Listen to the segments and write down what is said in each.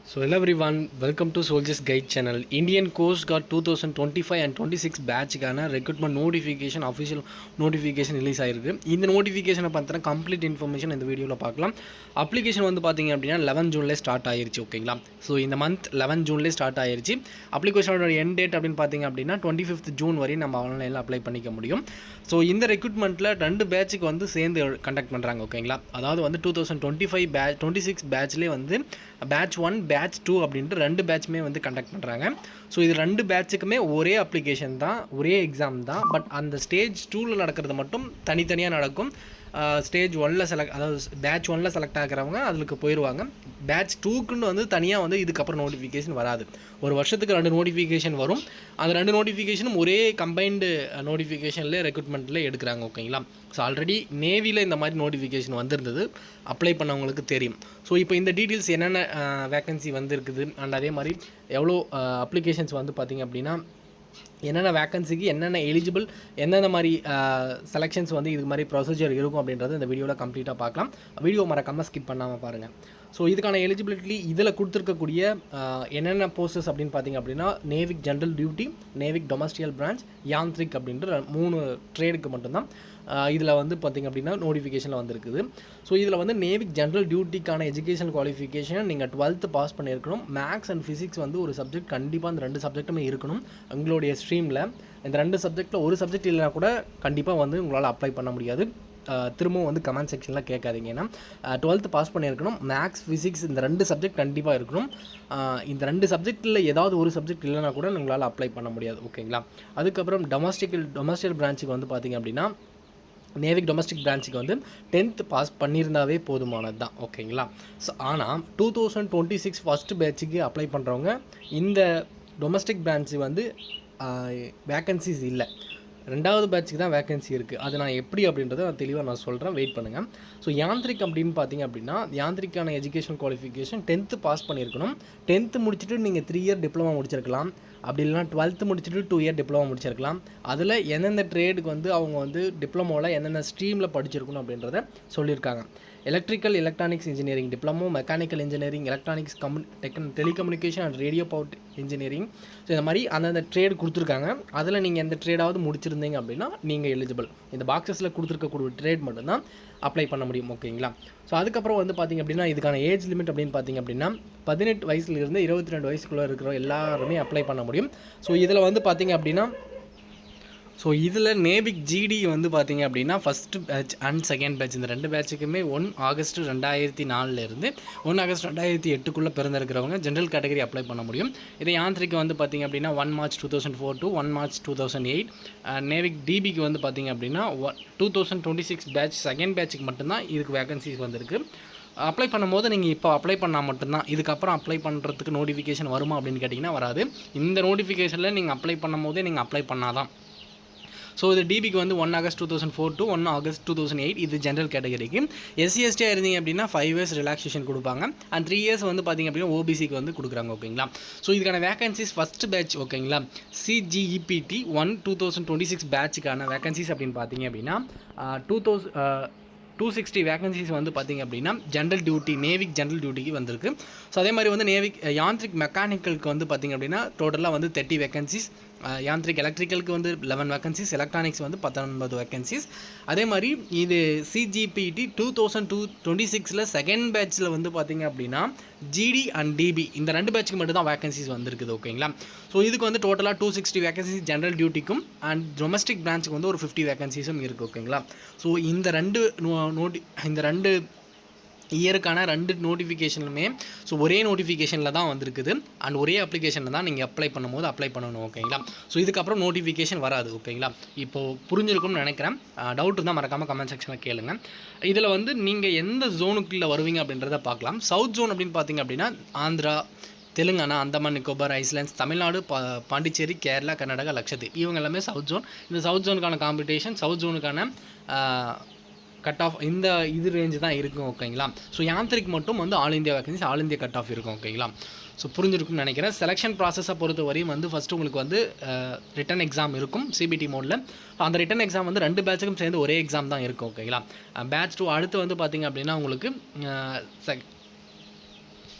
So hello everyone, welcome to Soldiers Guide channel. Indian Coast Guard 2025 and 26 பேட்சுக்கான recruitment notification official notification release ஆயிருக்கு. இந்த நோட்டிஃபிகேஷனை பார்த்தா complete information இந்த வீடியோவில் பார்க்கலாம். அப்ளிகேஷன் வந்து பார்த்தீங்க அப்படின்னா 11 ஜூன்லேயே ஸ்டார்ட் ஆயிருச்சு. ஓகேங்களா? ஸோ இந்த மந்த் 11 ஜூன்லேயே ஸ்டார்ட் ஆயிருச்சு. அப்ளிகேஷனோட எண்ட் டேட் அப்படின்னு பார்த்தீங்க அப்படின்னா 25th ஜூன் வரையும் நம்ம ஆன்லைனில் அப்ளை பண்ணிக்க முடியும். ஸோ இந்த ரெக்ரூட்மெண்ட்டில் 2 பேட்சுக்கு வந்து சேர்ந்து கண்டக்ட் பண்ணுறாங்க. ஓகேங்களா? அதாவது வந்து 2025 பேட்ச் 26 பேட்ச்லேயே வந்து பேட்ச் 1 பேட்ச் 2 அப்படின்ட்டு 2 பேட்சுமே வந்து கண்டக்ட் பண்ணுறாங்க. ஸோ இது 2 பேட்சுக்குமே ஒரே அப்ளிகேஷன் தான், ஒரே எக்ஸாம் தான். பட் அந்த ஸ்டேஜ் 2ல் நடக்கிறது மட்டும் தனித்தனியாக நடக்கும். ஸ்டேஜ் 1ல் அதாவது பேட்ச் 1ல் செலக்ட் ஆகிறவங்க அதுக்கு போயிடுவாங்க. பேட்ச் 2க்குன்னு வந்து தனியாக வந்து இதுக்கப்புறம் நோட்டிஃபிகேஷன் வராது. ஒரு வருஷத்துக்கு 2 நோட்டிஃபிகேஷன் வரும். அந்த 2 நோட்டிஃபிகேஷனும் ஒரே கம்பைன்டு நோட்டிஃபிகேஷன்லேயே ரெக்ரூட்மெண்ட்டில் எடுக்கிறாங்க. ஓகேங்களா? ஸோ ஆல்ரெடி நேவியில் இந்த மாதிரி நோட்டிஃபிகேஷன் வந்திருந்தது, அப்ளை பண்ணவங்களுக்கு தெரியும். ஸோ இப்போ இந்த டீட்டெயில்ஸ் என்னென்ன வேக்கன்சி வந்துருக்குது அண்ட் அதே மாதிரி எவ்வளோ அப்ளிகேஷன்ஸ் வந்து பார்த்திங்க அப்படின்னா என்னென்ன வேக்கன்சிக்கு என்னென்ன எலிஜிபிள், எந்தெந்த மாதிரி செலெக்ஷன்ஸ் வந்து இது மாதிரி ப்ரொசீஜர் இருக்கும் அப்படின்றது இந்த வீடியோவில் கம்ப்ளீட்டாக பார்க்கலாம். வீடியோ மறக்காமல் ஸ்கிப் பண்ணாமல் பாருங்கள். ஸோ இதுக்கான எலிஜிபிலிட்டி இதில் கொடுத்துருக்கக்கூடிய என்னென்ன போஸ்டஸ் அப்படின்னு பார்த்திங்க அப்படின்னா Navik general duty, Navik domestic branch, Yantrik அப்படின்ற 3 ட்ரேடுக்கு மட்டும்தான் இதில் வந்து பார்த்திங்க அப்படின்னா நோட்டிஃபிகேஷனில் வந்துருக்குது. ஸோ இதில் வந்து நேவிக் ஜென்ரல் டியூட்டிக்கான எஜுகேஷன் குவாலிஃபிகேஷன் நீங்கள் 12th பாஸ் பண்ணியிருக்கணும். மேக்ஸ் அண்ட் ஃபிசிக்ஸ் வந்து ஒரு சப்ஜெக்ட் கண்டிப்பாக அந்த 2 சப்ஜெக்ட்டுமே இருக்கணும் உங்களுடைய ஸ்ட்ரீமில். இந்த 2 சப்ஜெக்ட்டில் ஒரு சப்ஜெக்ட் இல்லைனா கூட கண்டிப்பாக வந்து உங்களால் அப்ளை பண்ண முடியாது. திரும்பவும் வந்து கமெண்ட் செக்ஷனில் கேட்காதீங்க. ஏன்னா 12th பாஸ் பண்ணியிருக்கணும். மேக்ஸ் ஃபிசிக்ஸ் இந்த 2 சப்ஜெக்ட் கண்டிப்பாக இருக்கணும். இந்த 2 சப்ஜெக்டில் ஏதாவது ஒரு சப்ஜெக்ட் இல்லைனா கூட உங்களால் அப்ளை பண்ண முடியாது. ஓகேங்களா? அதுக்கப்புறம் டொமஸ்டியல் பிரான்ச்சுக்கு வந்து பார்த்திங்க அப்படின்னா நேவிக் டொமஸ்டிக் பிரான்ச்சுக்கு வந்து 10th பாஸ் பண்ணியிருந்தாவே போதுமானது தான். ஓகேங்களா? ஸோ ஆனால் 2026 ஃபஸ்ட்டு பேட்சுக்கு அப்ளை பண்ணுறவங்க இந்த டொமஸ்டிக் பிரான்ச்சு வந்து வேக்கன்சிஸ் இல்லை. 2வது பேட்சுக்கு தான் வேக்கன்சி இருக்குது. அது நான் எப்படி அப்படின்றத நான் தெளிவாக சொல்கிறேன், வெயிட் பண்ணுங்கள். ஸோ யாந்த்ரிக் அப்படின்னு பார்த்தீங்க அப்படின்னா யாந்த்ரிக்கான எஜுகேஷன் குவாலிஃபிகேஷன் 10th பாஸ் பண்ணியிருக்கணும். 10th முடிச்சுட்டு நீங்கள் 3 இயர் டிப்ளமா முடிச்சிருக்கலாம். அப்படி இல்லைனா 12th முடிச்சுட்டு 2 இயர் டிப்ளமா முடிச்சிருக்கலாம். அதில் எந்தெந்த ட்ரேடுக்கு வந்து அவங்க வந்து டிப்ளமோவில் எந்தெந்த ஸ்ட்ரீமில் படிச்சிருக்கணும் அப்படின்றத சொல்லியிருக்காங்க. Electrical electronics engineering diploma, mechanical engineering, electronics telecommunication and radio power engineering. So இந்த மாதிரி அந்தந்த ட்ரேடு கொடுத்துருக்காங்க. அதில் நீங்கள் எந்த ட்ரேடாவது முடிச்சிருந்தீங்க அப்படின்னா நீங்கள் எலிஜிபிள். இந்த பாக்ஸஸில் கொடுத்துருக்கக்கூடிய ட்ரேட் மட்டும்தான் அப்ளை பண்ண முடியும். ஓகேங்களா? ஸோ அதுக்கப்புறம் வந்து பார்த்திங்க அப்படின்னா இதுக்கான ஏஜ் லிமிட் அப்படின்னு பார்த்திங்க அப்படின்னா 18 வயசுலேருந்து 22 வயசுக்குள்ளே இருக்கிற எல்லாருமே அப்ளை பண்ண முடியும். ஸோ இதில் வந்து பார்த்திங்க அப்படின்னா இதில் நேவிக் ஜிடி வந்து பார்த்திங்க அப்படின்னா first batch and second batch இந்த 2 பேட்சுக்குமே 1 ஆகஸ்ட் 2004 1 ஆகஸ்ட் 2008 பிறந்திருக்கிறவங்க ஜென்ரல் கேட்டகரி அப்ளை பண்ண முடியும். இதை யாந்த்ரிக்கு வந்து பார்த்திங்க அப்படின்னா 1 மார்ச் 2004 to 1 மார்ச் 2008. நேவிக் டிபிக்கு வந்து பார்த்திங்க அப்படின்னா 2026 பேட்ச் செகண்ட் பேட்சுக்கு மட்டும்தான் இதுக்கு வேகன்சிஸ் வந்திருக்கு. அப்ளை பண்ணும்போது நீங்கள் இப்போ அப்ளை பண்ணால் மட்டும்தான். இதுக்கப்புறம் அப்ளை பண்ணுறதுக்கு நோட்டிஃபிகேஷன் வருமா அப்படின்னு கேட்டிங்கன்னா வராது. இந்த நோட்டிஃபிகேஷனில் நீங்கள் அப்ளை பண்ணும் போதே நீங்கள் அப்ளை பண்ணாதான். ஸோ இது டிபிக்கு வந்து 1 ஆகஸ்ட் 2004 to 1 ஆகஸ்ட் 2008 இது ஜென்ரல் கேட்டகரிக்கு. எஸ்சிஎஸ்டியாக இருந்தீங்க அப்படின்னா 5 இயர்ஸ் ரிலாக்ஸேஷன் கொடுப்பாங்க. அண்ட் 3 இயர்ஸ் வந்து பார்த்திங்க அப்படின்னா ஓபிசிக்கு வந்து கொடுக்குறாங்க. ஓகேங்களா? ஸோ இதுக்கான வேகன்சிஸ் ஃபஸ்ட் பேட்ச் ஓகேங்களா சிஜிஇபிடி 2026 பேட்சுக்கான வேகன்சிஸ் அப்படின்னு பார்த்தீங்க அப்படின்னா 260 வேகன்சிஸ் வந்து பார்த்திங்க அப்படின்னா ஜென்ரல் டியூட்டி நேவிக் ஜென்ரல் டியூட்டிக்கு வந்திருக்கு. ஸோ அதே மாதிரி வந்து நேவிக் யாந்த்ரிக் மெக்கானிக்கலுக்கு வந்து பார்த்திங்க அப்படின்னா டோட்டலாக வந்து 30 வேகன்சிஸ், யாந்த்ரிக் எலக்ட்ரிக்கலுக்கு வந்து 11 வேகன்சிஸ், எலக்ட்ரானிக்ஸ் வந்து 19 வேகன்சிஸ். அதே மாதிரி இது சிஜிபிடி 2026 செகண்ட் பேட்சில் வந்து பார்த்திங்க அப்படின்னா ஜிடி அண்ட் டிபி இந்த 2 பேட்சுக்கு மட்டும் தான் வேகன்சிஸ் வந்திருக்குது. ஓகேங்களா? ஸோ இதுக்கு வந்து டோட்டலாக 260 வேகன்சிஸ் ஜென்ரல் டியூட்டிக்கும் அண்ட் டொமஸ்டிக் பிரான்ச்சுக்கு வந்து ஒரு 50 வேகன்சிஸும் இருக்குது. ஓகேங்களா? ஸோ இந்த 2 இயருக்கான 2 நோட்டிஃபிகேஷனுமே ஒரே நோட்டிஃபிகேஷனில் தான் வந்திருக்குது. அண்ட் ஒரே அப்ளிகேஷனில் தான் நீங்கள் அப்ளை பண்ணும்போது அப்ளை பண்ணணும். ஓகேங்களா? ஸோ இதுக்கப்புறம் நோட்டிஃபிகேஷன் வராது. ஓகேங்களா? இப்போது புரிஞ்சிருக்கும்னு நினைக்கிறேன். டவுட் இருந்தால் மறக்காமல் கமெண்ட் செக்ஷனில் கேளுங்க. இதில் வந்து நீங்கள் எந்த ஜோனுக்குள்ளே வருவீங்க அப்படின்றத பார்க்கலாம். சவுத் ஜோன் அப்படின்னு பார்த்தீங்க அப்படின்னா ஆந்திரா, தெலுங்கானா, அந்தமான் நிக்கோபார் ஐஸ்லாண்ட்ஸ், தமிழ்நாடு, பாண்டிச்சேரி, கேரளா, கர்நாடகா, லட்சத்தீப் இவங்க எல்லாமே சவுத் ஜோன். இந்த சவுத் ஜோனுக்கான காம்படிஷன் சவுத் ஜோனுக்கான கட் ஆஃப் இந்த இது ரேஞ்சு தான் இருக்கும். ஓகேங்களா? ஸோ யாந்த்ரிக் மட்டும் வந்து all India vacancies all India cut off இருக்கும். ஓகேங்களா? ஸோ புரிஞ்சிருக்கும்னு நினைக்கிறேன். செலெக்ஷன் ப்ராசஸை பொறுத்த வரையும் வந்து ஃபஸ்ட்டு உங்களுக்கு வந்து ரிட்டன் எக்ஸாம் இருக்கும் சிபிடி மோடில். அந்த ரிட்டன் எக்ஸாம் வந்து 2 பேட்சுக்கும் சேர்ந்து ஒரே எக்ஸாம் தான் இருக்கும். ஓகேங்களா? பேட்ச் 2 அடுத்து வந்து பார்த்திங்க அப்படின்னா உங்களுக்கு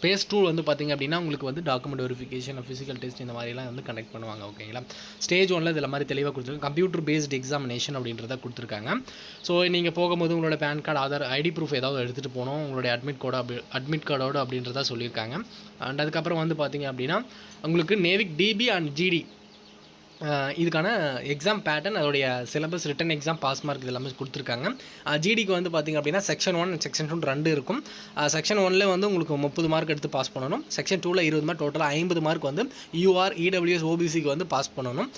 ஃபேஸ் 2 வந்து பார்த்திங்க அப்படின்னா உங்களுக்கு வந்து டாக்குமெண்ட் வெரிஃபிகேஷன், ஃபிசிக்கல் டெஸ்ட் இந்த மாதிரிலாம் வந்து கண்டக்ட் பண்ணுவாங்க. ஓகேங்களா. ஸ்டேஜ் 1ல் இதில் மாதிரி தெளிவாக கொடுத்துருக்காங்க. கம்ப்யூட்டர் பேஸ்ட் எக்ஸாமினேஷன் அப்படின்றத கொடுத்துருக்காங்க. ஸோ நீங்கள் போகும்போது உங்களோட pan card, Aadhaar, ID proof ஏதாவது எடுத்துகிட்டு போகணும். உங்களுடைய அட்மிட் கார்டோடு அப்படின்றத சொல்லியிருக்காங்க. அண்ட் அதுக்கப்புறம் வந்து பார்த்திங்க அப்படின்னா உங்களுக்கு நேவிக் டிபி அண்ட் ஜிடி இதுக்கான எக்ஸாம் பேட்டர்ன், அதோடைய syllabus, written exam, pass mark இது எல்லாமே கொடுத்துருக்காங்க. ஜிடிக்கு வந்து பார்த்திங்க அப்படின்னா செக்ஷன் 1 அண்ட் செக்ஷன் 2 2 இருக்கும். செக்ஷன் 1ல் வந்து உங்களுக்கு 30 மார்க் எடுத்து பாஸ் பண்ணணும். செக்ஷன் 2ல் 20 மார்க், டோட்டலாக 50 மார்க் வந்து யூஆர், இடபிள்யூஎஸ், ஓபிசிக்கு வந்து பாஸ் பண்ணணும்.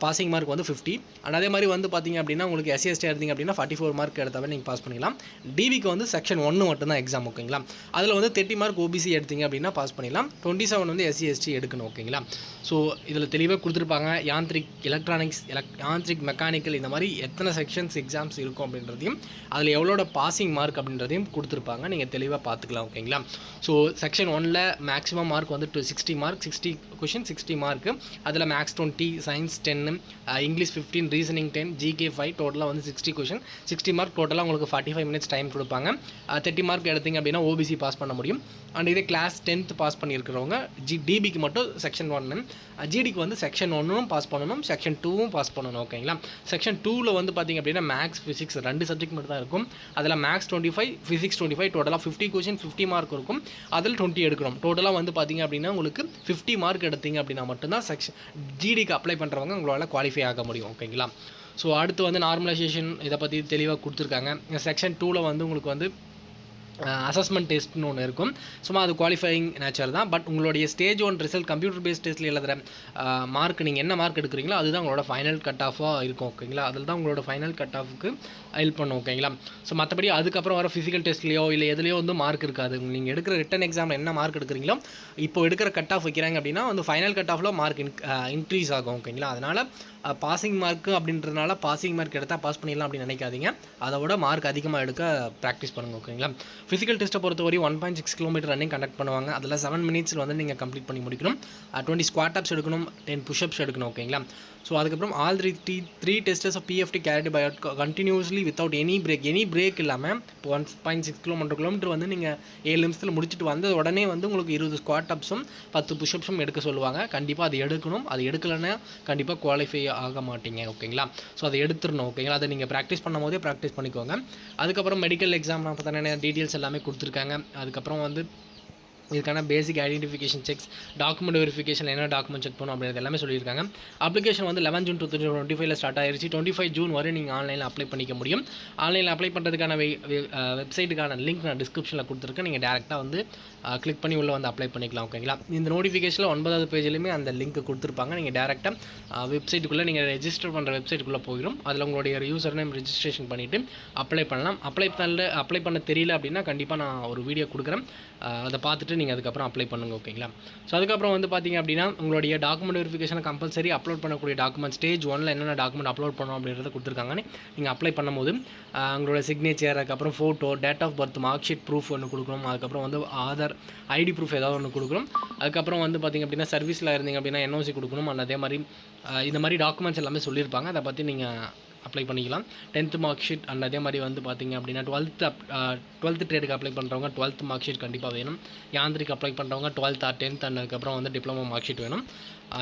பாசிங் மார்க் வந்து 50. அண்ட் அதே மாதிரி வந்து பார்த்திங்க அப்படின்னா உங்களுக்கு எஸ்சிஎஸ்டி எடுத்திங்க அப்படின்னா 44 மார்க் எடுத்தாவே நீங்கள் பாஸ் பண்ணிக்கலாம். டிபிக்கு வந்து செக்ஷன் 1 மட்டும்தான் எக்ஸாம். ஓகேங்களா. அதில் வந்து 30 மார்க் ஓபிசி எடுத்திங்க அப்படின்னா பாஸ் பண்ணிடலாம். 27 வந்து எஸ்சிஎஸ்டி எடுக்கணும். ஓகேங்களா. ஸோ இதில் தெளிவாக கொடுத்துருப்பாங்க. எலக்ட்ரானிக்ஸ், யாந்திரிக், மெக்கானிக்கல் இந்த மாதிரி எத்தனை செக்ஷன்ஸ் எக்ஸாம்ஸ் இருக்கும் அப்படின்றதையும், அதில் எவ்வளோட பாசிங் மார்க் அப்படின்றதையும் கொடுத்துருப்பாங்க. நீங்கள் தெளிவாக பார்த்துக்கலாம். ஓகேங்களா. ஸோ செக்ஷன் 1ல் மேக்ஸிமம் மார்க் வந்து 60 மார்க், 60 கொஷின், 60 மார்க்கு. அதில் maths 20, science 10, English 15, reasoning 10, GK 5, டோட்டலாக வந்து 60 கொஷின், 60 மார்க். டோட்டலாக உங்களுக்கு 45 மினிட்ஸ் டைம் கொடுப்பாங்க. 30 மார்க் எடுத்திங்க அப்படின்னா ஓபிசி பாஸ் பண்ண முடியும். அண்ட் இதே கிளாஸ் 10th பாஸ் பண்ணியிருக்கிறவங்க டிபிக்கு மட்டும் செக்ஷன் 1, ஜிடிக்கு வந்து செக்ஷன் 1ம் பாஸ் பண்ணணும், செக்ஷன் 2வும் பாஸ் பண்ணணும். ஓகேங்களா. செக்ஷன் 2ல் வந்து பார்த்திங்க அப்படின்னா மேக்ஸ், ஃபிசிக்ஸ் 2 சப்ஜெக்ட் மட்டும் தான் இருக்கும். அதில் மேக்ஸ் 25, ஃபிசிக்ஸ் 25, டோட்டலாக 50 கொஷின், 50 மார்க் இருக்கும். அதில் 20 எடுக்கணும். டோட்டலாக வந்து பார்த்திங்க அப்படின்னா உங்களுக்கு 50 மார்க் எடுத்திங்க அப்படின்னா மட்டும்தான் ஜிடிக்கு அப்ளை பண்ணுறவங்க உங்களால் குவாலிஃபை ஆக முடியும். ஓகேங்களா. ஸோ அடுத்து வந்து நார்மலைசேஷன் இதை பற்றி தெளிவாக கொடுத்துருக்காங்க. செக்ஷன் 2ல் வந்து உங்களுக்கு வந்து அசஸ்மெண்ட் டெஸ்ட்னு ஒன்று இருக்கும். சும்மா அது குவாலிஃபையிங் நேச்சர் தான். பட் உங்களுடைய ஸ்டேஜ் 1 ரிசல்ட் கம்ப்யூட்டர் பேஸ்ட் டெஸ்ட்டில் எழுதுகிற மார்க், நீங்கள் என்ன மார்க் எடுக்கிறீங்களோ அதுதான் உங்களோட ஃபைனல் கட் ஆஃபாக இருக்கும். ஓகேங்களா. அதில் தான் உங்களோட ஃபைனல் கட் ஆஃபுக்கு ஹெல்ப் பண்ணும். ஓகேங்களா. ஸோ மற்றபடி அதுக்கப்புறம் வர ஃபிசிக்கல் டெஸ்ட்லையோ இல்லை எதுலையோ வந்து மார்க் இருக்காது. நீங்கள் எடுக்கிற ரிட்டன் எக்ஸாமில் என்ன மார்க் எடுக்கிறீங்களோ, இப்போ எடுக்கிற கட் ஆஃப் வைக்கிறாங்க அப்படின்னா வந்து ஃபைனல் கட் ஆஃபில் மார்க் இன்க்ரீஸ் ஆகும். ஓகேங்களா. அதனால் பாசிங் மார்க்கு அப்படின்றதுனால பாசிங் மார்க் எடுத்தால் பாஸ் பண்ணிடலாம் அப்படின்னு நினைக்காதீங்க. அதோட மார்க் அதிகமாக எடுக்க ப்ராக்டிஸ் பண்ணுங்கள். ஓகேங்களா. ஃபிசிக்கல் டெஸ்ட்டை பொறுத்தவரை 1.6 கிலோமீட்டர் ரன்னிங் கண்டக்ட் பண்ணுவாங்க. அதில் 7 மினிட்ஸில் வந்து நீங்கள் கம்ப்ளீட் பண்ணி முடிக்கணும். 20 ஸ்குவாட் அப்ஸ் எடுக்கணும், 10 புஷ்அப்ஸ் எடுக்கணும். ஓகேங்களா. ஸோ அதுக்கப்புறம் all three testers of PFT carried by continuously without any break இல்லாமல் இப்போ 1.6 கிலோமீட்டர் வந்து நீங்கள் 7 நிமிஷத்தில் முடிச்சுட்டு வந்த உடனே வந்து உங்களுக்கு 20 ஸ்குவாட் அப்ஸும் 10 புஷ்அப்ஸும் எடுக்க சொல்லுவாங்க. கண்டிப்பாக அது எடுக்கணும். அது எடுக்கலைன்னா கண்டிப்பாக குவாலிஃபை ஆக மாட்டீங்க. ஓகேங்களா. ஸோ அதை எடுத்துடணும். ஓகேங்களா. அதை நீங்கள் ப்ராக்டிஸ் பண்ணும் போதே ப்ராக்டிஸ் பண்ணிக்கோங்க. அதுக்கப்புறம் மெடிக்கல் எக்ஸாம் பற்றின டீட்டெயில்ஸ் எல்லாமே கொடுத்துருக்காங்க. அதுக்கப்புறம் வந்து இதுக்கான பேசிக் ஐடென்டிஃபிகேஷன் செக்ஸ், டாக்குமெண்ட் வெரிஃபிகேஷன் என்ன டாக்குமெண்ட் செக் பண்ணணும் அப்படிங்கிறது எல்லாமே சொல்லியிருக்காங்க. அப்ளிகேஷன் வந்து 11 ஜூன் 2025 ஸ்டார்ட் ஆயிருச்சு. 25 ஜூன் வரை நீங்கள் ஆன்லைனில் அப்ளை பண்ணிக்க முடியும். ஆன்லைனில் அப்ளை பண்ணுறதுக்கான வெப்சைட்டுக்கான லிங்க் நான் டிஸ்கிரிப்ஷனில் கொடுத்துருக்கேன். நீங்கள் டேரெக்டாக வந்து கிளிக் பண்ணி உள்ளே வந்து அப்ளை பண்ணிக்கலாம். ஓகேங்களா. இந்த நோட்டிஃபிகேஷனில் 9வது பேஜ்லையுமே அந்த லிங்க் கொடுத்துருப்பாங்க. நீங்கள் டேரெக்டாக வெப்சைட்டுக்குள்ளே நீங்கள் ரெஜிஸ்டர் பண்ணுற வெப்சைட்டுக்குள்ளே போயிடும். அதில் உங்களுடைய யூசர் நேம் ரெஜிஸ்ட்ரேஷன் பண்ணிவிட்டு அப்ளை பண்ணலாம். அப்ளை பண்ண தெரியல அப்படின்னா கண்டிப்பாக நான் ஒரு வீடியோ கொடுக்குறேன். அதை பார்த்துட்டு நீங்கள் அதுக்கப்புறம் அப்ளை பண்ணுங்கள். ஓகேங்களா. ஸோ அதுக்கப்புறம் வந்து பார்த்திங்க அப்படின்னா உங்களுடைய டாக்குமெண்ட் வெரிஃபிகேஷன் கம்பல்சரி அப்லோட் பண்ணக்கூடிய டாக்குமெண்ட் ஸ்டேஜ் 1ல் என்னென்ன டாக்குமெண்ட் அப்லோட் பண்ணணும் அப்படின்றத கொடுத்துருக்காங்கன்னு நீங்கள் அப்ளை பண்ணும்போது உங்களோட சிக்னேச்சர், அதுக்கப்புறம் photo, date of birth, mark sheet proof ஒன்று கொடுக்கணும். அதுக்கப்புறம் வந்து ஆதார், ஐடி ப்ரூஃப் ஏதாவது ஒன்று கொடுக்கணும். அதுக்கப்புறம் வந்து பார்த்திங்க அப்படின்னா சர்வீஸில் இருந்தீங்க அப்படின்னா என்ஓசி கொடுக்கணும். அண்ட் அதே மாதிரி இந்த மாதிரி டாக்குமெண்ட்ஸ் எல்லாமே சொல்லியிருப்பாங்க. அதை பற்றி நீங்கள் அப்ளை பண்ணிக்கலாம். 10th மார்க் ஷீட் அண்ட் அதே மாதிரி வந்து பார்த்திங்க அப்படின்னா 12th ட்ரேடுக்கு அப்ளை பண்ணுறவங்க 12th மார்க் ஷீட் கண்டிப்பாக வேணும். யாந்திரிக்கு அப்ளை பண்ணுறவங்க 12th or 10th அண்ட் அதுக்கப்புறம் வந்து டிப்ளமோ மார்க் ஷீட் வேணும்.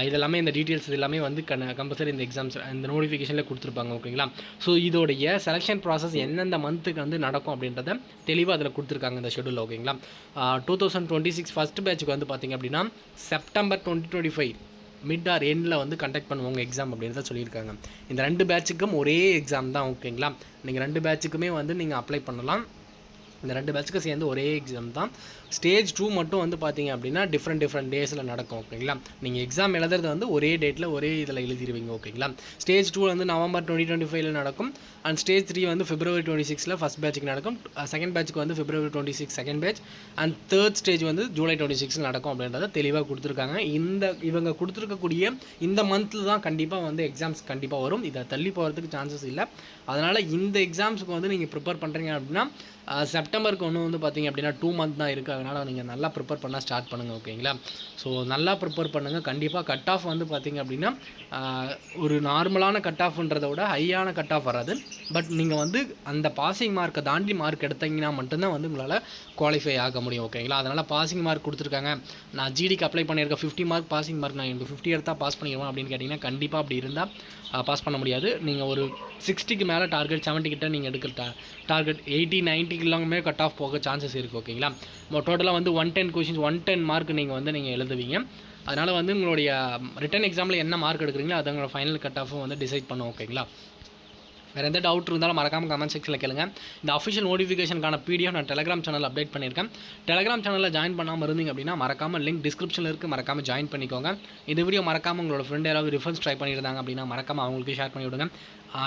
இதெல்லாமே இந்த டீட்டெயில்ஸ் எல்லாமே வந்து கம்பல்சரி இந்த எக்ஸாம்ஸ் இந்த நோட்டிஃபிகேஷனில் கொடுத்துருப்பாங்க. ஓகேங்களா. ஸோ இதோடைய செலெக்ஷன் ப்ராசஸ் எந்தெந்த மந்த்துக்கு வந்து நடக்கும் அப்படின்றத தெளிவாக அதில் கொடுத்துருக்காங்க இந்த ஷெடியூல். ஓகேங்களா. 2026 ஃபஸ்ட் பேட்சுக்கு வந்து பார்த்திங்க அப்படின்னா செப்டம்பர் 2025 மிட் ஆர் எண்டில் வந்து கண்டக்ட் பண்ணுவாங்க எக்ஸாம் அப்படின்றத சொல்லியிருக்காங்க. இந்த 2 பேட்சுக்கும் ஒரே எக்ஸாம் தான். ஓகேங்களா. நீங்கள் 2 பேட்சுக்குமே வந்து நீங்கள் அப்ளை பண்ணலாம். இந்த 2 பேட்சுக்கு சேர்ந்து ஒரே எக்ஸாம் தான். ஸ்டேஜ் 2 மட்டும் வந்து பார்த்தீங்க அப்படின்னா டிஃப்ரெண்ட் டேஸில் நடக்கும். ஓகேங்களா. நீங்கள் எக்ஸாம் எழுதுறது வந்து ஒரே டேட்டில் ஒரே இதில் எழுதிடுவீங்க. ஓகேங்களா. ஸ்டேஜ் 2 வந்து நவம்பர் 2025 நடக்கும். அண்ட் ஸ்டேஜ் 3 வந்து February 26 ஃபஸ்ட் பேட்சுக்கு நடக்கும். செகண்ட் பேட்சுக்கு வந்து February 26 second batch. And third stage வந்து July 26 நடக்கும் அப்படின்றத தெளிவாக கொடுத்துருக்காங்க. இவங்க கொடுத்துருக்கக்கூடிய இந்த மந்தில் தான் கண்டிப்பாக வந்து எக்ஸாம்ஸ் கண்டிப்பாக வரும். இதை தள்ளி போகிறதுக்கு சான்சஸ் இல்லை. அதனால் இந்த எக்ஸாம்ஸுக்கு வந்து நீங்கள் ப்ரிப்பேர் பண்ணுறீங்க அப்படின்னா செப்டம்பருக்கு இன்னும் வந்து பார்த்திங்க அப்படின்னா 2 மந்த் தான் இருக்குது. அதனால் நீங்கள் நல்லா ப்ரிப்பேர் பண்ண ஸ்டார்ட் பண்ணுங்கள். ஓகேங்களா? ஸோ நல்லா ப்ரிப்பேர் பண்ணுங்கள். கண்டிப்பாக கட் ஆஃப் வந்து பார்த்திங்க அப்படின்னா ஒரு நார்மலான கட் ஆஃப்ன்றதை விட ஹையான கட் ஆஃப் வராது. பட் நீங்கள் வந்து அந்த பாசிங் மார்க்கை தாண்டி மார்க் எடுத்தீங்கன்னா மட்டும்தான் வந்து உங்களால் குவாலிஃபை ஆக முடியும். ஓகேங்களா? அதனால் பாசிங் மார்க் கொடுத்துருக்காங்க, நான் ஜிடிக்கு அப்ளை பண்ணியிருக்கேன் 50 மார்க் பாசிங் மார்க், நான் எனக்கு 50 எடுத்தால் பாஸ் பண்ணிடுவேன் அப்படின்னு கேட்டிங்கன்னா கண்டிப்பாக அப்படி இருந்தால் பாஸ் பண்ண முடியாது. நீங்கள் ஒரு 60க்கு மேலே டார்கெட், 70 கிட்ட நீங்கள் எடுக்கிற டார்கெட் 80 90 எல்லாமே கட் ஆஃப் போக சான்சஸ் இருக்குது. ஓகேங்களா? டோட்டலாக வந்து 110 கொஷின்ஸ் 110 மார்க் நீங்கள் எழுதுவீங்க. அதனால் வந்து உங்களுடைய ரிட்டன் எக்ஸாமில் என்ன மார்க் எடுக்கிறீங்களோ அது உங்களோட ஃபைனல் கட் ஆஃபும் வந்து டிசைட் பண்ணும். ஓகேங்களா? வேறு எந்த டவுட் இருந்தாலும் மறக்காமல் கமெண்ட் செக்ஷனில் கேளுங்க. இந்த அஃபிஷியல் நோட்டிஃபிகேஷனுக்கான பிடிஎஃப் நான் டெலிகிராம் சேனல் அப்டேட் பண்ணியிருக்கேன். டெலிகிராம் சேனலில் ஜாயின் பண்ணாமல் இருந்தீங்க அப்படின்னா மறக்காமல் லிங்க் டிஸ்கிரிப்ஷனில் இருக்குது, மறக்காமல் ஜாயின் பண்ணிக்கோங்க. இந்த வீடியோ மறக்காமல் உங்களோட ஃப்ரெண்ட் யாராவது ரிஃபரன்ஸ் ட்ரை பண்ணியிருந்தாங்க அப்படின்னா மறக்காமல் அவங்களுக்கு ஷேர் பண்ணி விடுங்க.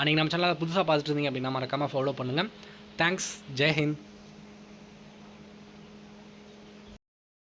நீங்கள் நம்ம சேனலில் புதுசாக பார்த்துட்டு இருந்தீங்க அப்படின்னா மறக்காமல் ஃபாலோ பண்ணுங்கள். தேங்க்ஸ். ஜெய் ஹிந்த்.